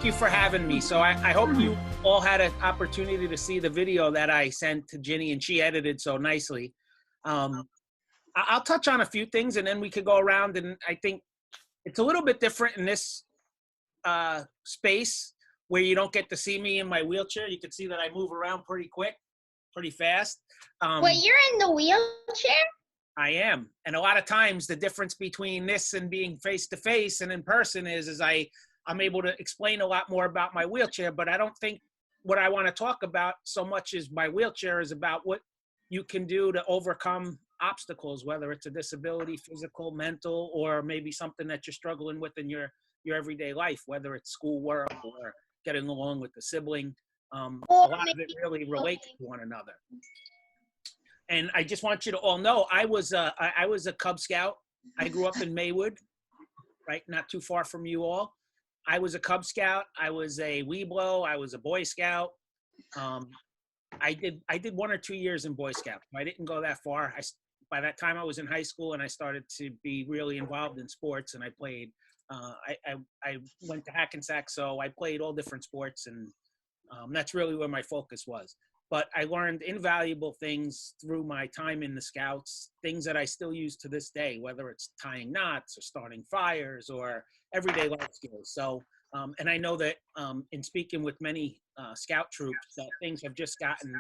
you for having me. So I hope you all had an opportunity to see the video that I sent to Ginny, and she edited so nicely. I'll touch on a few things, and then we could go around, and I think it's a little bit different in this space where you don't get to see me in my wheelchair. You can see that I move around pretty quick, pretty fast. Wait, you're in the wheelchair? I am. And a lot of times the difference between this and being face-to-face and in person is I'm able to explain a lot more about my wheelchair, but I don't think what I want to talk about so much as my wheelchair is about what you can do to overcome obstacles, whether it's a disability, physical, mental, or maybe something that you're struggling with in your everyday life, whether it's schoolwork or getting along with a sibling. A lot of it really relates to one another. And I just want you to all know, I was a Cub Scout. I grew up in Maywood, right, not too far from you all. I was a Cub Scout. I was a Weeblo. I was a Boy Scout. I did 1 or 2 years in Boy Scouts. I didn't go that far. By that time, I was in high school, and I started to be really involved in sports. And I played. I went to Hackensack, so I played all different sports, and that's really where my focus was. But I learned invaluable things through my time in the Scouts, things that I still use to this day, whether it's tying knots or starting fires or everyday life skills. So, and I know that in speaking with many Scout troops, that things have just gotten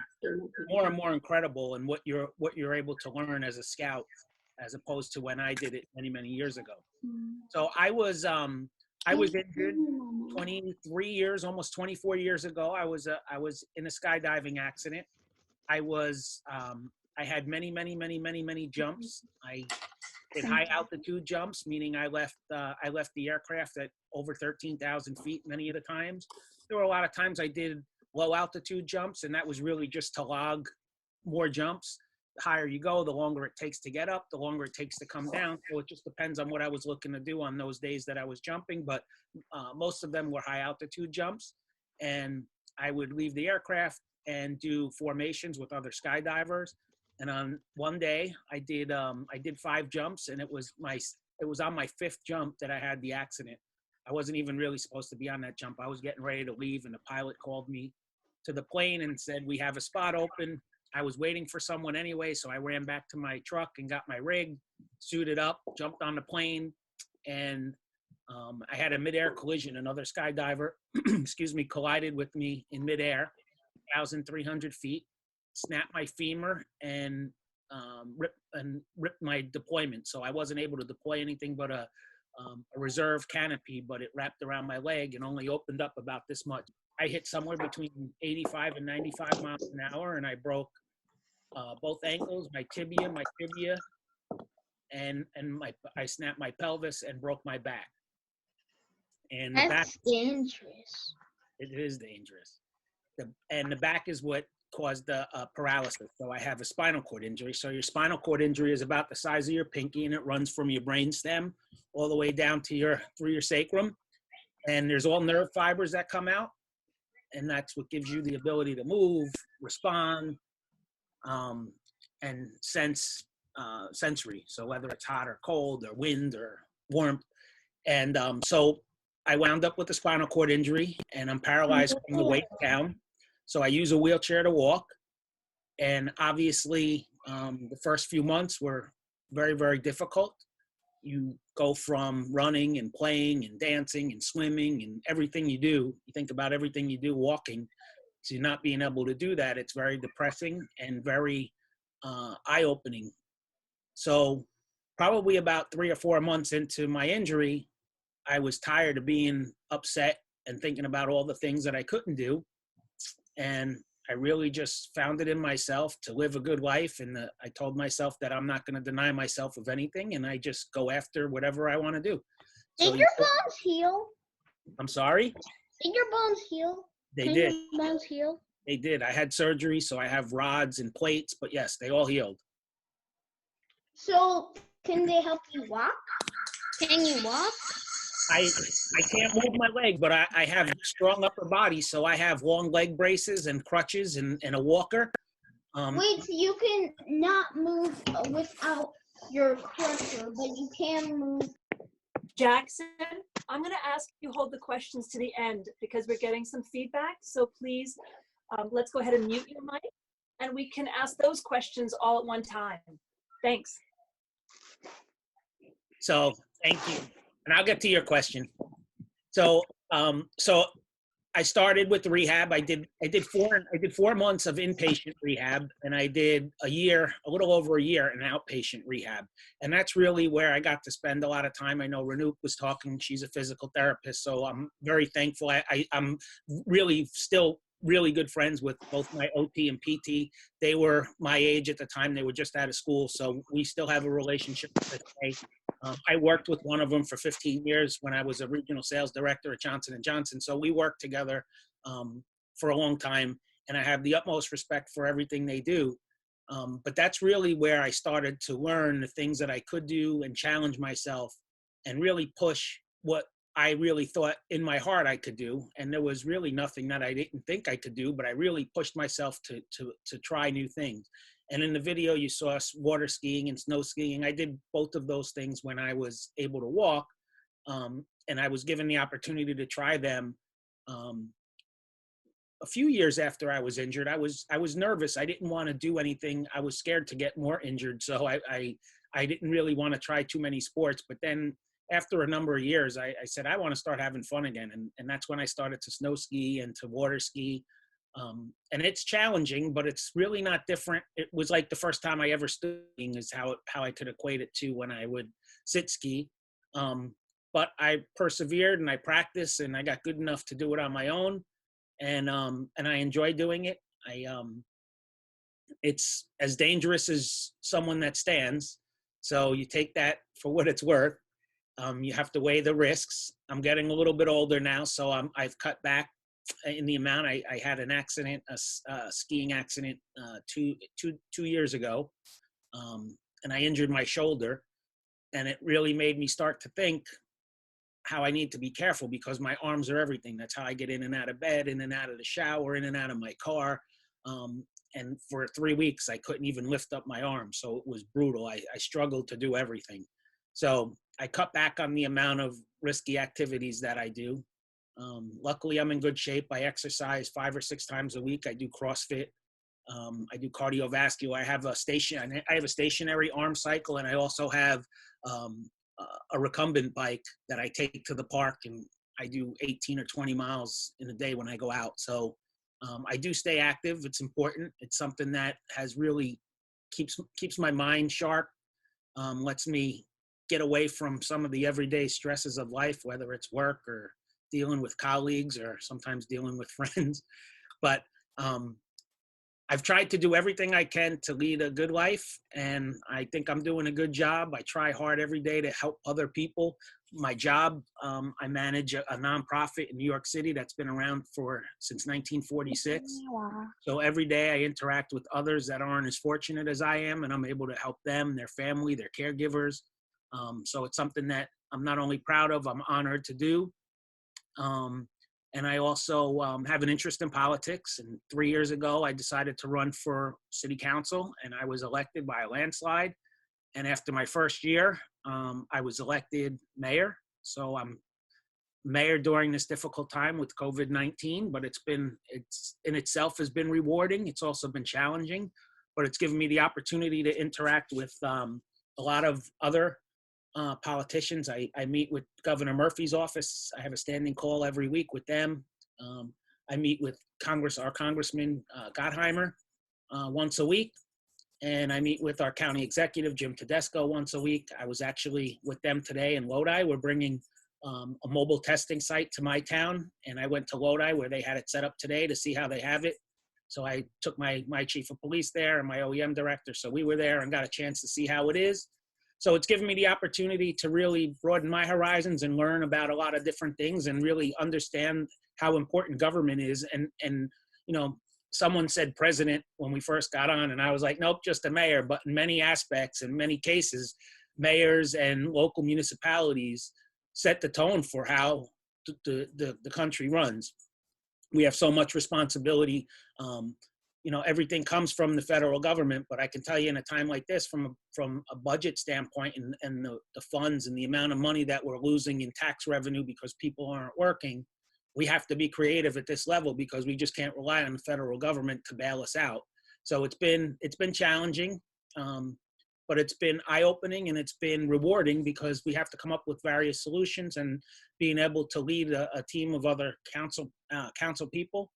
more and more incredible in what you're able to learn as a Scout, as opposed to when I did it many, many years ago. So I was injured 23 years, almost 24 years ago. I was in a skydiving accident. I had many jumps. I did high altitude jumps, meaning I left the aircraft at over 13,000 feet many of the times. There were a lot of times I did low altitude jumps, and that was really just to log more jumps. The higher you go, the longer it takes to get up, the longer it takes to come down. So it just depends on what I was looking to do on those days that I was jumping. But most of them were high altitude jumps. And I would leave the aircraft and do formations with other skydivers. And on one day I did 5 jumps, and it was on my 5th jump that I had the accident. I wasn't even really supposed to be on that jump. I was getting ready to leave, and the pilot called me to the plane and said, "We have a spot open." I was waiting for someone anyway, so I ran back to my truck and got my rig, suited up, jumped on the plane, and I had a midair collision. Another skydiver, collided with me in midair, 1,300 feet, snapped my femur, and ripped my deployment. So I wasn't able to deploy anything but a reserve canopy, but it wrapped around my leg and only opened up about this much. I hit somewhere between 85 and 95 miles an hour, and I broke both ankles, my tibia, and I snapped my pelvis and broke my back. And that's dangerous. It is dangerous. The back is what caused the paralysis. So I have a spinal cord injury. So your spinal cord injury is about the size of your pinky, and it runs from your brainstem all the way down to through your sacrum. And there's all nerve fibers that come out. And that's what gives you the ability to move, respond, and sense sensory. So whether it's hot or cold or wind or warmth. And so I wound up with a spinal cord injury, and I'm paralyzed from the waist down. So I use a wheelchair to walk. And obviously, the first few months were very, very difficult. You go from running and playing and dancing and swimming and everything you do. You think about everything you do walking, to not being able to do that. It's very depressing and very eye-opening. So probably about 3 or 4 months into my injury, I was tired of being upset and thinking about all the things that I couldn't do. And I really just found it in myself to live a good life. And I told myself that I'm not going to deny myself of anything, and I just go after whatever I want to do. Did your bones heal? I'm sorry? Did your bones heal? They did. Your bones heal? They did. I had surgery, so I have rods and plates, but yes, they all healed. So can they help you walk? Can you walk? I can't move my leg, but I have strong upper body, so I have long leg braces and crutches and a walker. Wait, so you can not move without your crutcher, but you can move Jackson, I'm going to ask you hold the questions to the end because we're getting some feedback. So please, let's go ahead and mute your mic and we can ask those questions all at one time. Thanks. So thank you. And I'll get to your question. So, so I started with rehab. I did 4 months of inpatient rehab, and I did a little over a year in outpatient rehab. And that's really where I got to spend a lot of time. I know Ranouk was talking, she's a physical therapist, so I'm very thankful. I'm really still really good friends with both my OT and PT. They were my age at the time. They were just out of school, so we still have a relationship to this day. I worked with one of them for 15 years when I was a regional sales director at Johnson & Johnson. So we worked together for a long time, and I have the utmost respect for everything they do. But that's really where I started to learn the things that I could do and challenge myself and really push what I really thought in my heart I could do. And there was really nothing that I didn't think I could do, but I really pushed myself to try new things. And in the video, you saw us water skiing and snow skiing. I did both of those things when I was able to walk. And I was given the opportunity to try them. A few years after I was injured, I was nervous. I didn't want to do anything. I was scared to get more injured. So I didn't really want to try too many sports. But then after a number of years, I said, I want to start having fun again. And that's when I started to snow ski and to water ski. And it's challenging, but it's really not different. It was like the first time I ever stood skiing is how I could equate it to when I would sit ski. But I persevered and I practiced and I got good enough to do it on my own. And I enjoy doing it. It's as dangerous as someone that stands. So you take that for what it's worth. You have to weigh the risks. I'm getting a little bit older now, so I've cut back in the amount. I had an accident, a skiing accident 2 years ago, and I injured my shoulder, and it really made me start to think how I need to be careful because my arms are everything. That's how I get in and out of bed, in and out of the shower, in and out of my car. And for 3 weeks, I couldn't even lift up my arms, so it was brutal. I struggled to do everything. So I cut back on the amount of risky activities that I do. Luckily, I'm in good shape. I exercise 5 or 6 times a week. I do CrossFit. I do cardiovascular. I have a stationary arm cycle, and I also have a recumbent bike that I take to the park, and I do 18 or 20 miles in a day when I go out. So I do stay active. It's important. It's something that has really keeps my mind sharp, lets me get away from some of the everyday stresses of life, whether it's work or dealing with colleagues or sometimes dealing with friends. But I've tried to do everything I can to lead a good life, and I think I'm doing a good job. I try hard every day to help other people. My job, I manage a nonprofit in New York City that's been around since 1946. So every day I interact with others that aren't as fortunate as I am, and I'm able to help them, their family, their caregivers. So it's something that I'm not only proud of, I'm honored to do. And I also have an interest in politics. And 3 years ago, I decided to run for city council, and I was elected by a landslide. And after my first year, I was elected mayor. So I'm mayor during this difficult time with COVID-19, but it's in itself has been rewarding. It's also been challenging, but it's given me the opportunity to interact with a lot of other politicians. I meet with Governor Murphy's office. I have a standing call every week with them. I meet with our Congressman Gottheimer once a week. And I meet with our county executive, Jim Tedesco, once a week. I was actually with them today in Lodi. We're bringing a mobile testing site to my town. And I went to Lodi where they had it set up today to see how they have it. So I took my chief of police there and my OEM director. So we were there and got a chance to see how it is. So it's given me the opportunity to really broaden my horizons and learn about a lot of different things and really understand how important government is. And someone said president when we first got on, and I was like, nope, just a mayor. But in many aspects, in many cases, mayors and local municipalities set the tone for how the country runs. We have so much responsibility everything comes from the federal government, but I can tell you in a time like this, from a budget standpoint and the funds and the amount of money that we're losing in tax revenue because people aren't working, we have to be creative at this level because we just can't rely on the federal government to bail us out. So it's been challenging, but it's been eye-opening and it's been rewarding because we have to come up with various solutions, and being able to lead a team of other council people,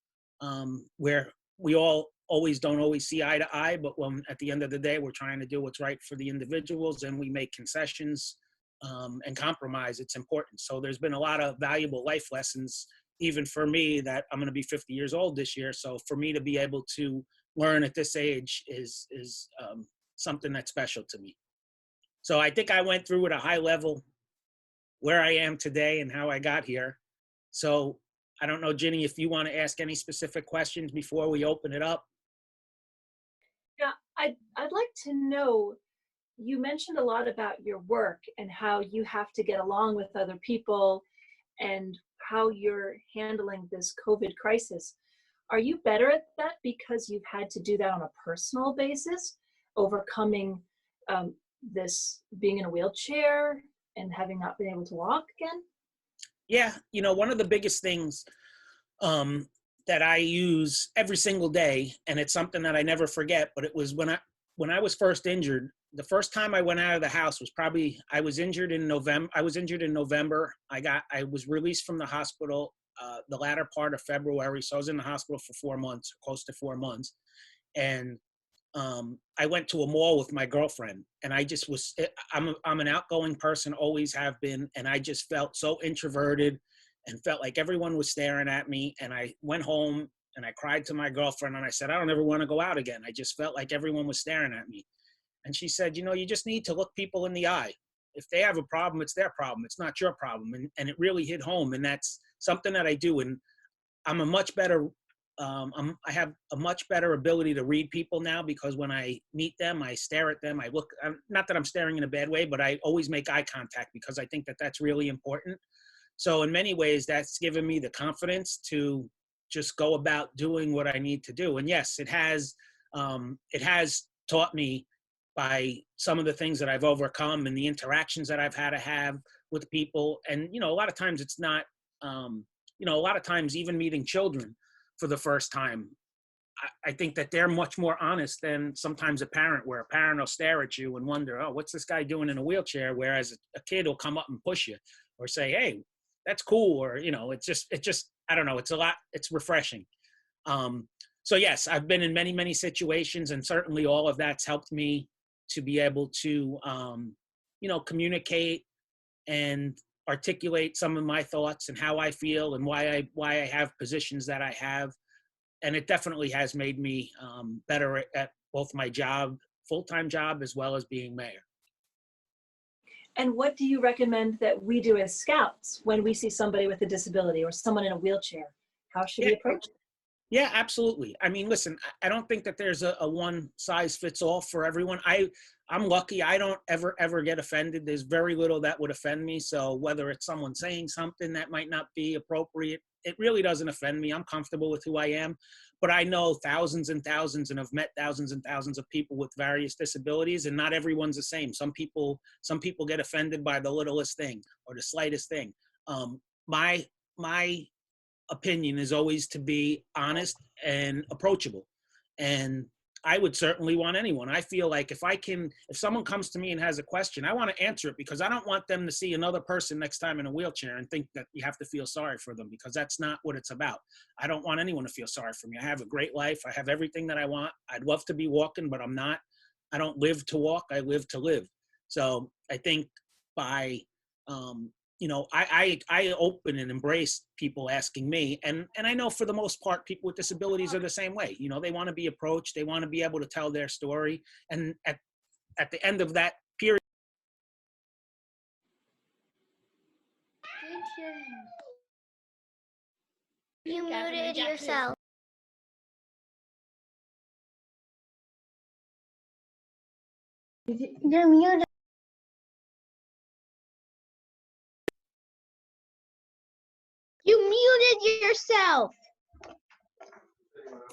where we don't always see eye to eye, but when at the end of the day we're trying to do what's right for the individuals and we make concessions and compromise, it's important. So there's been a lot of valuable life lessons, even for me, that I'm going to be 50 years old this year. So for me to be able to learn at this age is something that's special to me. So I think I went through at a high level where I am today and how I got here. So I don't know, Ginny, if you want to ask any specific questions before we open it up. Yeah, I'd like to know, you mentioned a lot about your work and how you have to get along with other people and how you're handling this COVID crisis. Are you better at that because you've had to do that on a personal basis, overcoming this being in a wheelchair and having not been able to walk again? Yeah, one of the biggest things that I use every single day, and it's something that I never forget, but it was when I was first injured. The first time I went out of the house was I was injured in November. I was released from the hospital the latter part of February. So I was in the hospital for 4 months, close to 4 months. And I went to a mall with my girlfriend, and I'm an outgoing person, always have been. And I just felt so introverted and felt like everyone was staring at me. And I went home and I cried to my girlfriend and I said, I don't ever want to go out again. I just felt like everyone was staring at me. And she said, you just need to look people in the eye. If they have a problem, it's their problem. It's not your problem. And it really hit home. And that's something that I do. And I'm a much better, I have a much better ability to read people now, because when I meet them, I stare at them. Not that I'm staring in a bad way, but I always make eye contact because I think that that's really important. So in many ways, that's given me the confidence to just go about doing what I need to do. And yes, it has taught me, by some of the things that I've overcome and the interactions that I've had to have with people. And, a lot of times it's not, a lot of times even meeting children for the first time, I think that they're much more honest than sometimes a parent, where a parent will stare at you and wonder, oh, what's this guy doing in a wheelchair? Whereas a kid will come up and push you or say, hey, that's cool. Or, it's just, I don't know, it's refreshing. So yes, I've been in many, many situations, and certainly all of that's helped me to be able to, communicate and articulate some of my thoughts and how I feel and why I have positions that I have. And it definitely has made me better at both my job, full-time job, as well as being mayor. And what do you recommend that we do as scouts when we see somebody with a disability or someone in a wheelchair? How should we approach it? Yeah, absolutely. I mean, listen, I don't think that there's a one size fits all for everyone. I'm lucky. I don't ever get offended. There's very little that would offend me. So whether it's someone saying something that might not be appropriate, it really doesn't offend me. I'm comfortable with who I am. But I know thousands and thousands, and have met thousands and thousands of people with various disabilities, and not everyone's the same. Some people get offended by the littlest thing or the slightest thing. My opinion is always to be honest and approachable. And I would certainly want anyone. I feel like if someone comes to me and has a question, I want to answer it, because I don't want them to see another person next time in a wheelchair and think that you have to feel sorry for them, because that's not what it's about. I don't want anyone to feel sorry for me. I have a great life. I have everything that I want. I'd love to be walking, but I'm not. I don't live to walk. I live to live. So I think by, I open and embrace people asking me, and I know for the most part, people with disabilities are the same way. They want to be approached, they want to be able to tell their story, and at the end of that period. You muted yourself. You're muted. You muted yourself.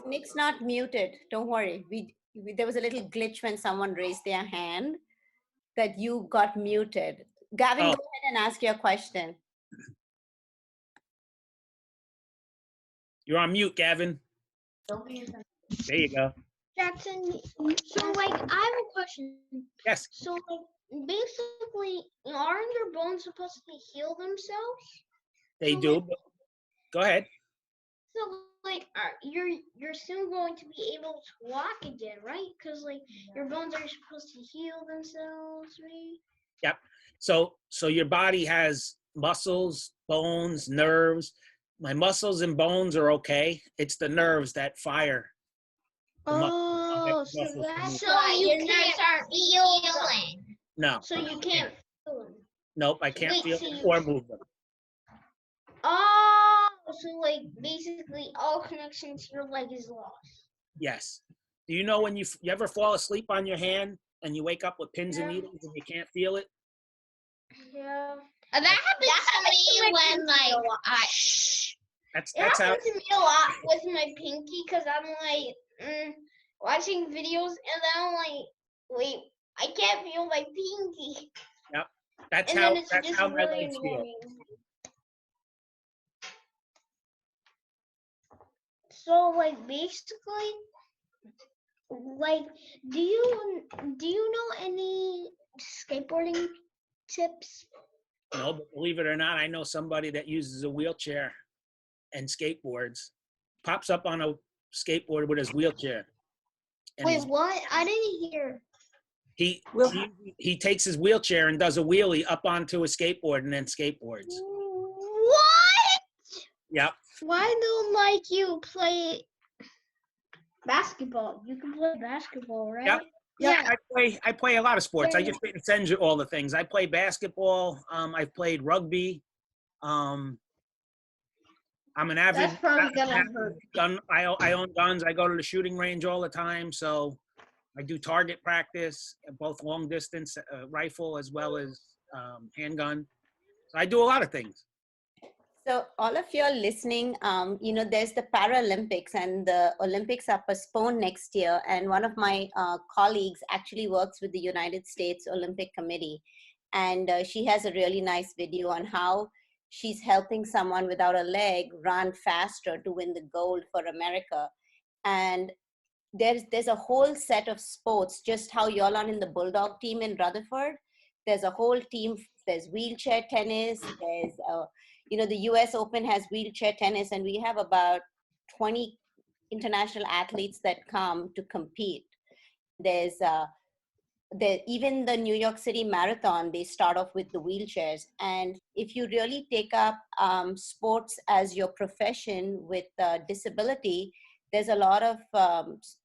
Nick's not muted. Don't worry. There was a little glitch when someone raised their hand that you got muted. Gavin, Oh. go ahead and ask your question. You're on mute, Gavin. There you go. Jackson, so like I have a question. Yes. So like basically, aren't your bones supposed to heal themselves? They So, do. like, But go ahead. So like you're soon going to be able to walk again, right? Because like your bones are supposed to heal themselves, right? Yep. So your body has muscles, bones, nerves. My muscles and bones are okay. It's the nerves that fire. Oh, so muscles that's move. why your nerves aren't healing. No. So you can't feel them. Nope, I can't Wait, feel so them you or move them. Oh, so like basically all connection to your leg is lost. Yes. Do you know when you ever fall asleep on your hand and you wake up with pins and Yeah. needles and you can't feel it? Yeah. That happens to me when like That's it how. happens to me a lot with my pinky because I'm like watching videos and then I'm like, wait, I can't feel my pinky. Yep. That's And how. then it's That's just how my really legs feel. annoying. So like basically, like do you know any skateboarding tips? No, but believe it or not, I know somebody that uses a wheelchair and skateboards. Pops up on a skateboard with his wheelchair. And Wait, what? I didn't hear. he takes his wheelchair and does a wheelie up onto a skateboard and then skateboards. What? Yep. Why don't like you play basketball? You can play basketball, right? Yep. Yeah, I play a lot of sports. I Yeah. just didn't send you all the things. I play basketball. I've played rugby. I'm an avid. That's probably gonna hurt. Gun. I own guns. I go to the shooting range all the time. So I do target practice, both long distance rifle as well as handgun. So I do a lot of things. So all of you are listening, you know, there's the Paralympics and the Olympics are postponed next year. And one of my colleagues actually works with the United States Olympic Committee. And she has a really nice video on how she's helping someone without a leg run faster to win the gold for America. And there's a whole set of sports, just how y'all are in the Bulldog team in Rutherford. There's a whole team, there's wheelchair tennis, there's you know, the US Open has wheelchair tennis, and we have about 20 international athletes that come to compete. There's even the New York City Marathon, they start off with the wheelchairs. And if you really take up sports as your profession with disability, there's a lot of,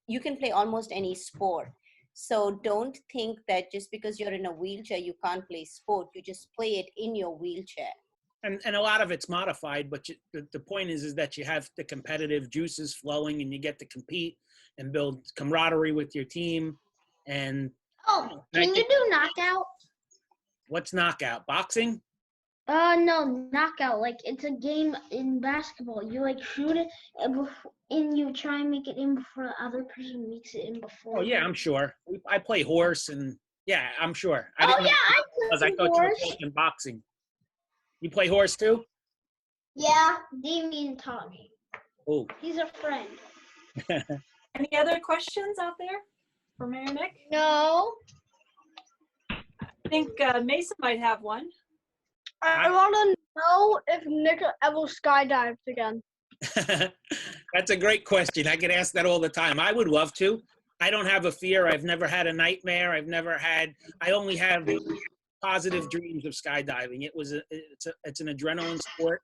you can play almost any sport. So don't think that just because you're in a wheelchair, you can't play sport. You just play it in your wheelchair. And a lot of it's modified, but the point is that you have the competitive juices flowing and you get to compete and build camaraderie with your team. And Can you do knockout? What's knockout? Boxing? No, knockout. Like it's a game in basketball. You like shoot it and you try and make it in before the other person makes it in before. Oh yeah, I'm sure. I play horse and yeah, I'm sure. I thought you were in boxing. You play horse too? Yeah, Damien taught me. Oh. He's a friend. Any other questions out there for Mayor Nick? No. I think Mason might have one. I want to know if Nick ever skydived again. That's a great question. I get asked that all the time. I would love to. I don't have a fear. I've never had a nightmare. I only have positive dreams of skydiving. It's an adrenaline sport.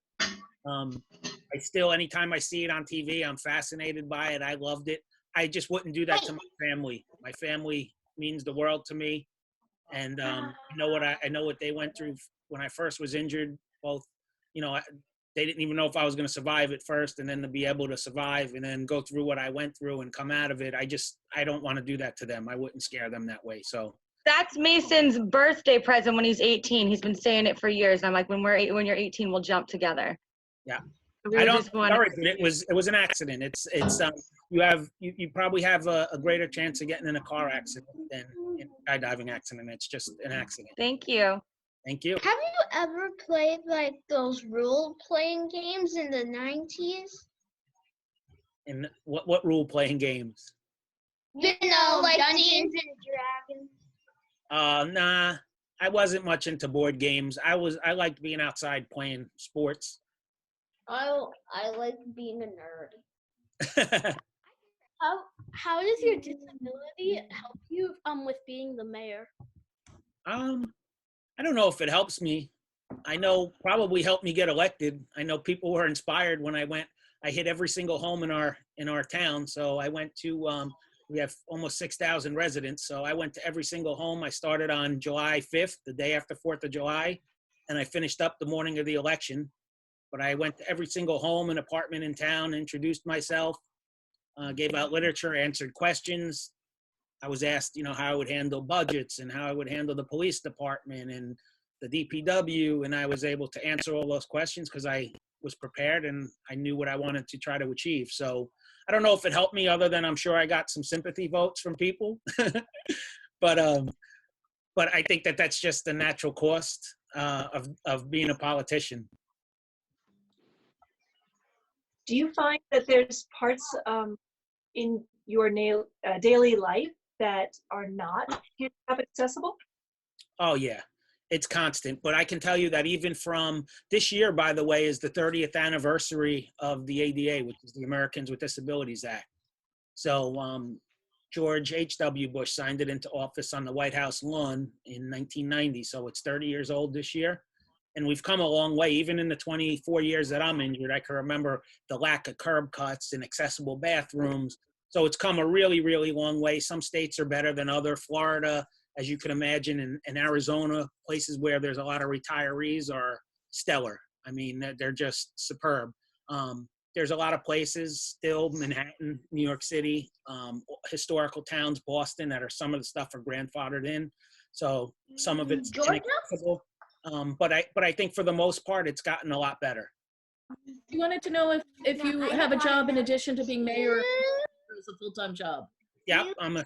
I still, anytime I see it on TV, I'm fascinated by it. I loved it. I just wouldn't do that to my family. My family means the world to me. And I know what they went through when I first was injured. Both, you know, they didn't even know if I was going to survive at first, and then to be able to survive and then go through what I went through and come out of it. I don't want to do that to them. I wouldn't scare them that way. So that's Mason's birthday present when he's 18. He's been saying it for years. I'm like, when you're 18, we'll jump together. Yeah. We I were don't just wondering. encourage it. It was an accident. You probably have a greater chance of getting in a car accident than in a skydiving accident. It's just an accident. Thank you. Thank you. Have you ever played like those role-playing games in the 90s? And what role playing games? You know, like Dungeons and Dragons. Nah, I wasn't much into board games. I liked being outside playing sports. I like being a nerd. How does your disability help you with being the mayor? I don't know if it helps me. I know probably helped me get elected. I know people were inspired when I hit every single home in our town. So I went to we have almost 6,000 residents. So I went to every single home. I started on July 5th, the day after 4th of July, and I finished up the morning of the election. But I went to every single home and apartment in town, introduced myself, gave out literature, answered questions. I was asked, how I would handle budgets and how I would handle the police department and the DPW, and I was able to answer all those questions because I was prepared and I knew what I wanted to try to achieve. So I don't know if it helped me, other than I'm sure I got some sympathy votes from people. but I think that's just the natural cost of being a politician. Do you find that there's parts in your daily life that are not handicap accessible? Oh yeah, it's constant. But I can tell you that even from this year, by the way, is the 30th anniversary of the ADA, which is the Americans with Disabilities Act. So George H.W. Bush signed it into office on the White House lawn in 1990. So it's 30 years old this year. And we've come a long way. Even in the 24 years that I'm injured, I can remember the lack of curb cuts and accessible bathrooms. So it's come a really, really long way. Some states are better than other. Florida, as you can imagine, and Arizona, places where there's a lot of retirees, are stellar. I mean, they're just superb. There's a lot of places still, Manhattan, New York City, historical towns, Boston, that are some of the stuff are grandfathered in. So some of it's inaccessible. But I think for the most part, it's gotten a lot better. You wanted to know if you have a job in addition to being mayor, as a full-time job. Yeah, I'm a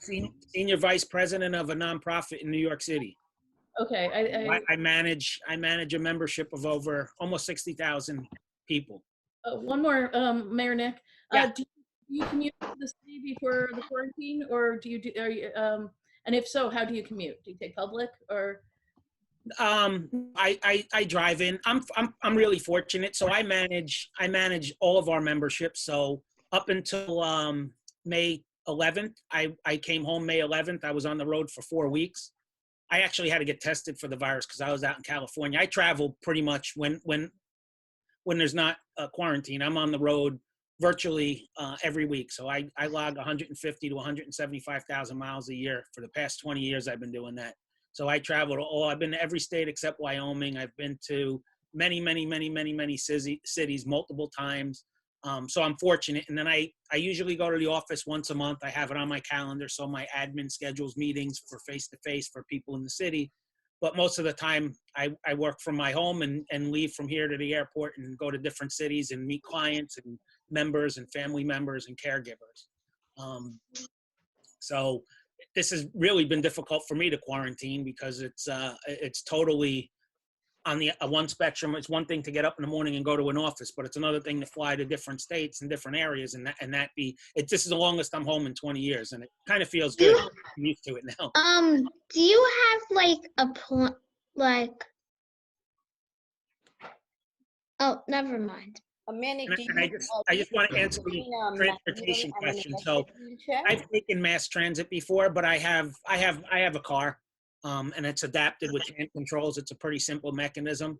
senior vice president of a nonprofit in New York City. Okay, I manage a membership of over almost 60,000 people. one more, Mayor Nick. Yeah. Do you commute to the city before the quarantine, or and if so, how do you commute? Do you take public or? I drive in. I'm really fortunate. So I manage all of our memberships. So up until May 11th, I came home May 11th. I was on the road for 4 weeks. I actually had to get tested for the virus because I was out in California. I travel pretty much when there's not a quarantine. I'm on the road virtually every week. So I log 150 to 175,000 miles a year. For the past 20 years, I've been doing that. So I travel to I've been to every state except Wyoming. I've been to many cities multiple times. So I'm fortunate. And then I usually go to the office once a month. I have it on my calendar. So my admin schedules meetings for face-to-face for people in the city. But most of the time I work from my home and leave from here to the airport and go to different cities and meet clients and members and family members and caregivers. So this has really been difficult for me to quarantine because it's totally on the one spectrum. It's one thing to get up in the morning and go to an office, but it's another thing to fly to different states and different areas, this is the longest I'm home in 20 years, and it kind of feels good. I'm used to it now. Do you have oh, never mind. I just want to answer the transportation question. So I've taken mass transit before, but I have a car, and it's adapted with hand controls. It's a pretty simple mechanism.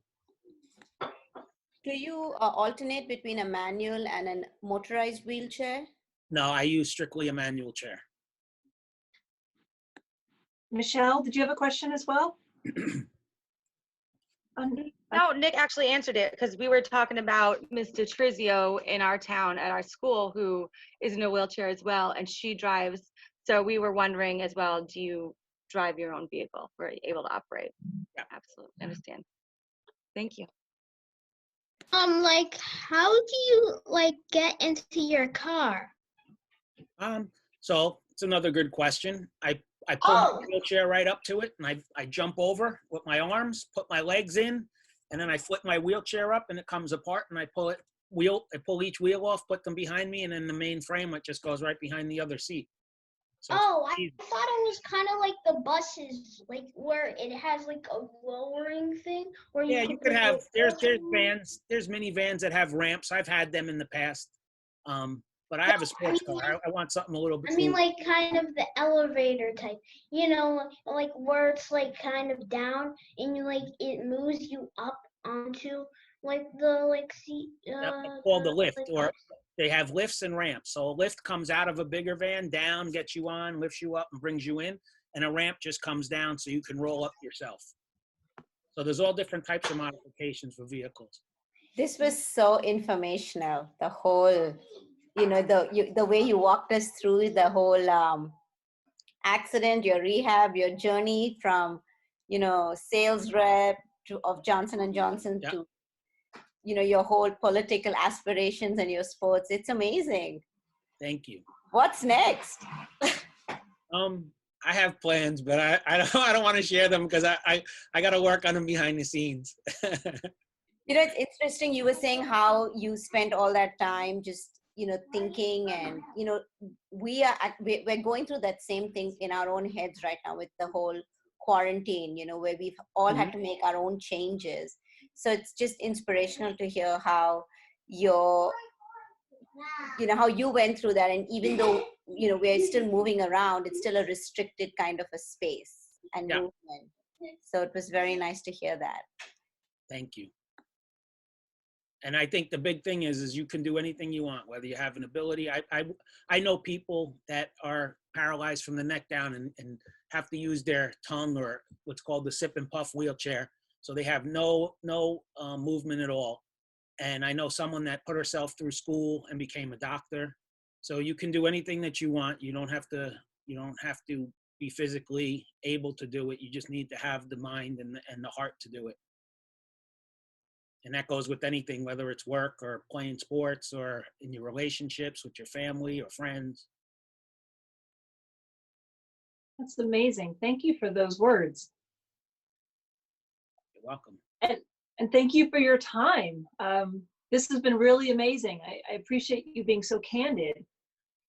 Do you alternate between a manual and a motorized wheelchair? No, I use strictly a manual chair. Michelle, did you have a question as well? No, Nick actually answered it because we were talking about Ms. Trizio in our town at our school who is in a wheelchair as well, and she drives. So we were wondering as well, do you drive your own vehicle? Were you able to operate? Yeah. Absolutely. Understand. Thank you. Like, how do you like get into your car? So it's another good question. I pull my wheelchair right up to it, and I jump over with my arms, put my legs in, and then I flip my wheelchair up, and it comes apart, and I pull each wheel off, put them behind me, and then the main frame, it just goes right behind the other seat. So I thought it was kind of like the buses, like where it has like a lowering thing. Where yeah, you put could the have, there's wheelchair on. there's minivans that have ramps. I've had them in the past. But I have a sports car. I want something a little bit I mean, cool. like kind of the elevator type, like where it's like kind of down and it moves you up onto like the like seat. It's called the lift, like or they have lifts and ramps. So a lift comes out of a bigger van, down, gets you on, lifts you up, and brings you in. And a ramp just comes down so you can roll up yourself. So there's all different types of modifications for vehicles. This was so informational. The whole, the way you walked us through the whole accident, your rehab, your journey from, sales rep of Johnson and Johnson to, your whole political aspirations and your sports. It's amazing. Thank you. What's next? I have plans, but I don't want to share them because I got to work on them behind the scenes. It's interesting. You were saying how you spent all that time just, thinking, and, we're going through that same thing in our own heads right now with the whole quarantine, where we've all had to make our own changes. So it's just inspirational to hear how how you went through that. And even though, we're still moving around, it's still a restricted kind of a space and movement. So it was very nice to hear that. Thank you. And I think the big thing is you can do anything you want, whether you have an ability. I know people that are paralyzed from the neck down and have to use their tongue, or what's called the sip and puff wheelchair. So they have no movement at all. And I know someone that put herself through school and became a doctor. So you can do anything that you want. You don't have to be physically able to do it. You just need to have the mind and the heart to do it. And that goes with anything, whether it's work or playing sports or in your relationships with your family or friends. That's amazing. Thank you for those words. You're welcome. And thank you for your time. This has been really amazing. I appreciate you being so candid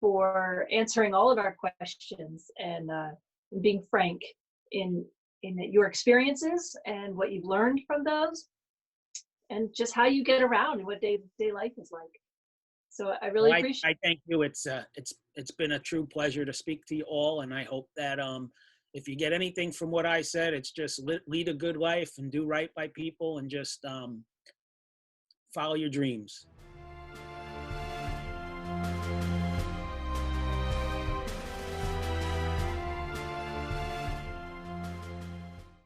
for answering all of our questions and being frank in your experiences and what you've learned from those, and just how you get around and what day-to-day life is like. So I really appreciate it. I thank you. It's been a true pleasure to speak to you all, and I hope that if you get anything from what I said, it's just lead a good life and do right by people and just follow your dreams.